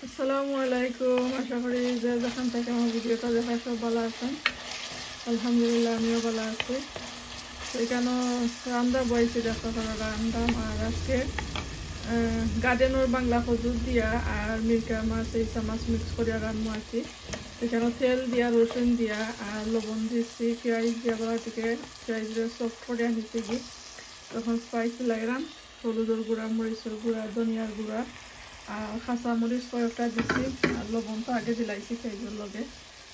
আসসালামু আলাইকুম। আশা করি যে যেখান থেকে আমার ভিডিওটা দেখা সব ভালো আছেন। আলহামদুলিল্লাহ আমিও ভালো আছি। তো এখানে রান্না বইছি, দেখা করা রান্নাম। আর আজকে গার্ডেনের বাংলা খজুর দিয়া আর মিরকা মাছ এইসা মাছ মিক্স করিয়া রান্না আর কি। এখানে তেল দিয়া রসুন দিয়া আর লবণ দিচ্ছি, পেঁয়াজ দিয়া বলাটিকে পেঁয়াজ সফট করে আনিছি কি। তখন স্পাইসি লাগলাম, হলুদের গুঁড়া, মরিচের গুঁড়া, ধনিয়ার গুঁড়া আর কাঁচা মরিচ কয়েকটা দিছি আর লবণ তো আগে দিলাইছি পেঁয়াজের লগে।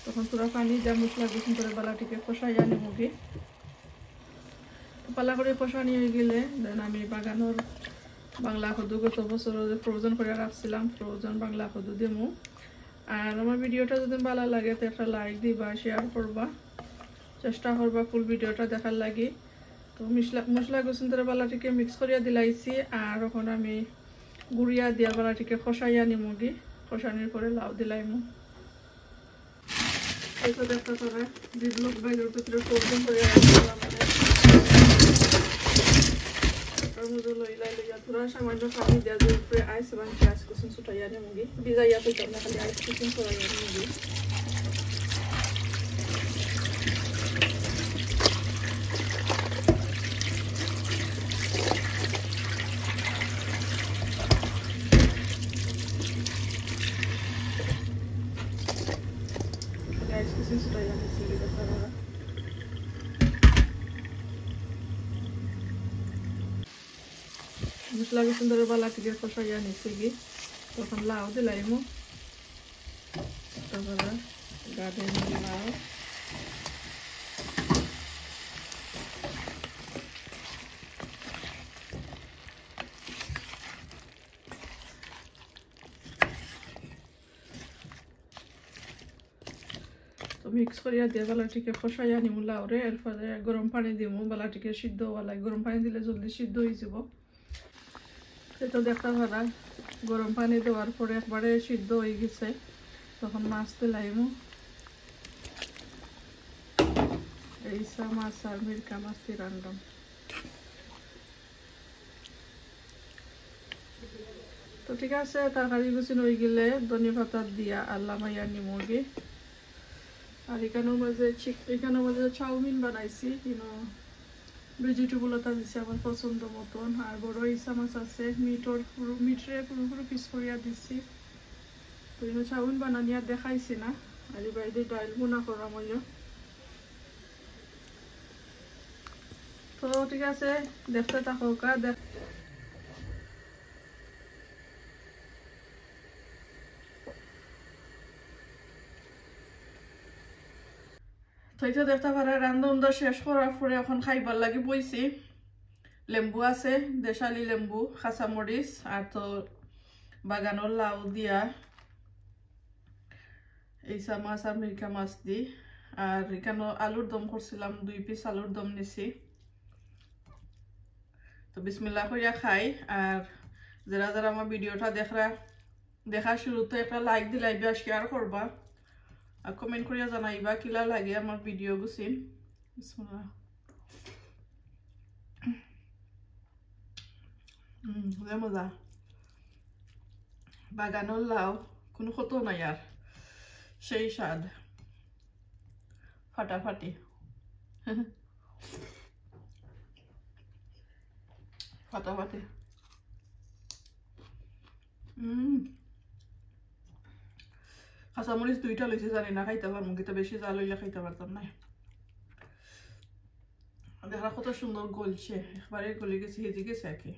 তখন পুরা পানি যা মশলা গুছুন করে বালাটিকে কষাই আনি মুগি। পালা করে কষানি হয়ে গেলে দেন আমি বাগানোর বাংলা কদু গত বছর ফ্রোজেন করে রাখছিলাম, ফ্রোজেন বাংলা কদু দেবো। আর আমার ভিডিওটা যদি ভালো লাগে তো একটা লাইক দিবা, শেয়ার করবা, চেষ্টা করবা ফুল ভিডিওটা দেখার লাগে। তো মশলা গুছুন করে বালাটিকে মিক্স করিয়া দিলাইছি। আর এখন আমি গুড়িয়া দিয়া বালাটিকে খসাইয়া নিমুগি। খসানির পরে লাউ দিলাইমু। এইটা দেখতে করে জিবলক বাইরের ভিতরে ফ্রোজেন করে রাখছিলাম। তার মধ্যে লইলা লইয়া পুরা সামান্য পানি দেওয়া দিয়ে উপরে আইস এবং পেঁয়াজ কুচুন ছুটাইয়া নিমুগি। ভিজাইয়া তো না, খালি আইস কুচুন ছড়াইয়া নিমুগি। আইস কুচুন ছুটাইয়া নিছি দেখতে পারা। মশলা কুচুন ধরে বালাটিকে কষাইয়া নিছি কি। তখন লাউ দিলাইমু। তারপরে গার্ডেনের লাউ, তো মিক্স করিয়া দিয়ে বালাটিকে কষাইয়া নিমু লাউরে। এরপরে গরম পানি দিমু, বালাটিকে সিদ্ধ হওয়া লাগে। গরম পানি দিলে জলদি সিদ্ধ হয়ে যাব। সেটা দেখা ভাড়া গরম পানি দেওয়ার পরে একবারে সিদ্ধ হয়ে গেছে। তখন মাছ দিলাইমু। এইসা মাছ আর মিরকা মাছ দিয়ে রান্নাম। তো ঠিক আছে, তরকারি গুছিন হয়ে গেলে ধনে পাতা দিয়া আল্লাহ মাইয়া নিমুগি। আর এখানের মাঝে চাউমিন বানাইছি, ভেজিটেবল ওটা দিছি আমার পছন্দ মতন। আর বড় ইসা মাছ আছে, মিটরে পুরো পিস করিয়া দিছি। তো চাউমিন বানানি আর দেখাইছি না। আর বাইরে ডাইল বোনা করা মজা। তো ঠিক আছে, দেখতে থাকো দেখ। তো এটা দেখতে পারে রান্ধন শেষ করার পরে এখন খাইবার লাগে বইছি। লেম্বু আছে, দেশালি লেম্বু, কাঁচামরিচ আর তো বাগানোর লাউ দিয়া এইসা মাছ আর মিরকা মাছ দি। আর এখানে আলুর দম করছিলাম, 2 পিস আলুর দম নিছি। তো বিসমিল্লাহ করিয়া খাই। আর যারা যারা আমার ভিডিওটা দেখা শুরুতে একটা লাইক দিলাইবা, শেয়ার করবা আর কমেন্ট করিয়া জানাইবা কিলা লাগে আমার ভিডিও গুছিন। বিসমিল্লাহ। মজা। বাগানোর লাউ কোনো কত নাই আর, সেই স্বাদ ফাটাফাটি। ফাটাফাটি। কাঁচামরিচ 2টা লইছে, জানি না খাইতে পারবো কিন্তু বেশি জাল হইলে খাইতে পারতাম না। দেখা কত সুন্দর গলছে, একবারে গলে গেছে, হেজে গেছে আর কি।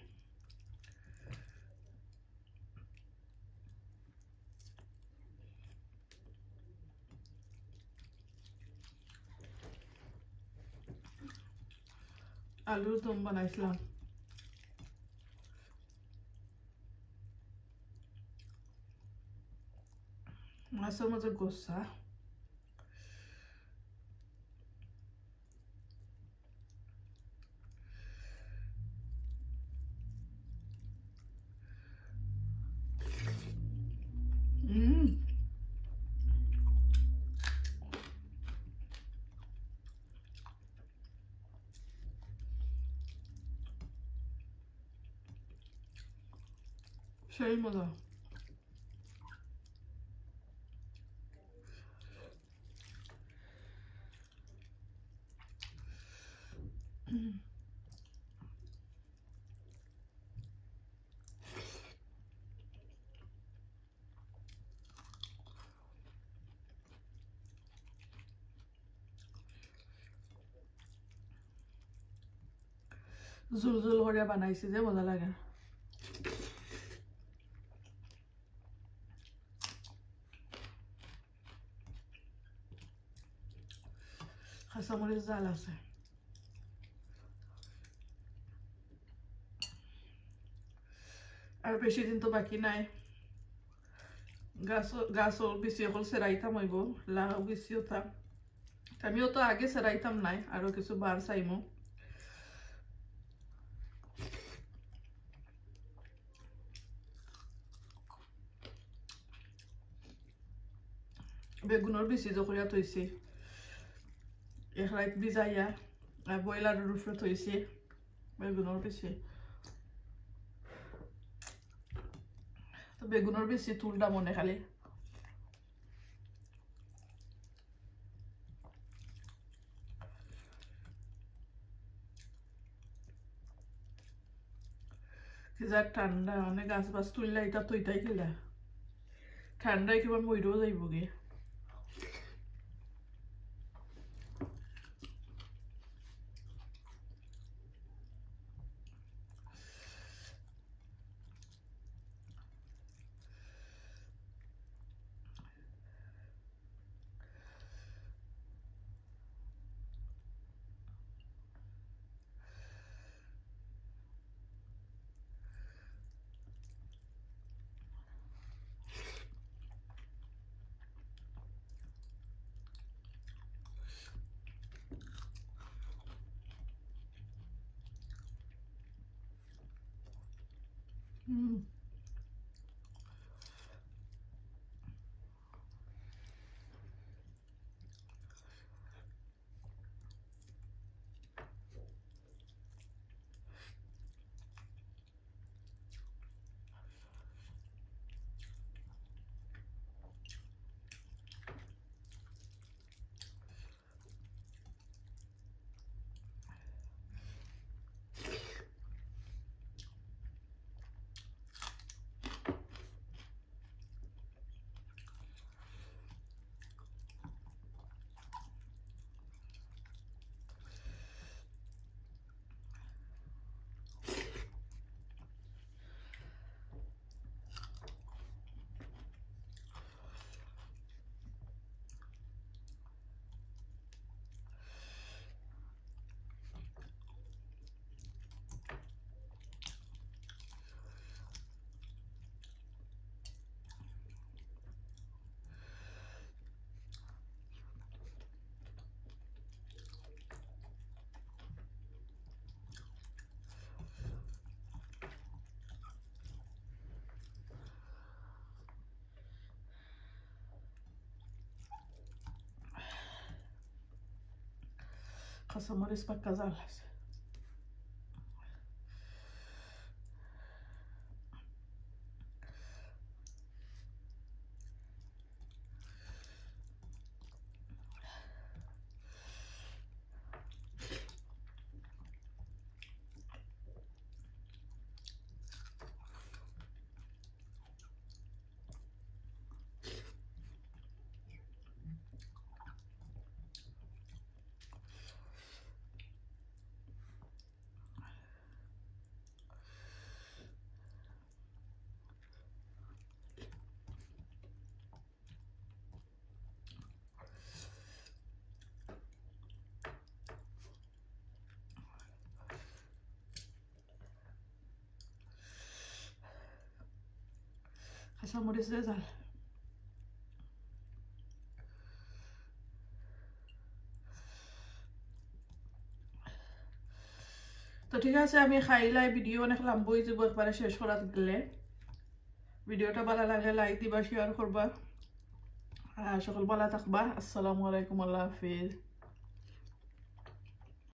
আলুর দম বানাইছিলাম, মাছের মাঝে গোসা। সেই মজা। জুল জুল করে বানাইছি যে মজা লাগে কাঁচামরিচ জাল আছে আর বেশি দিন তো বাকি নাই গাছও বেশি অকল সেরাইতাম হইব লাউ বেশিও থাম আমিও তো আগে সেরাইতাম নাই আরো কিছু বার চাইমো বেগুনের বেশি জকরিয়া থইছি এক রাত ভিজাইয়া আর বয়লারের উপরে থইছি বেগুনের বেশি তো বেগুনের বেশি তুলটা মনে খালি যা ঠান্ডা অনেক গাছ বাছ তুললে এটা তো এটাই খেলা ঠান্ডায় কিবা মইরেও যাইব গে কাঁচামরিচ পাক্কা জাল আছে কাঁচামরিচ জাল তো ঠিক আছে আমি খাইলাই ভিডিও অনেক লম্বা হয়ে যাব একবারে শেষ করার গেলে ভিডিওটা ভালো লাগলে লাইক দিবা শেয়ার করবা সকল ভালো থাকবা আসসালামু আলাইকুম আল্লাহ হাফেজ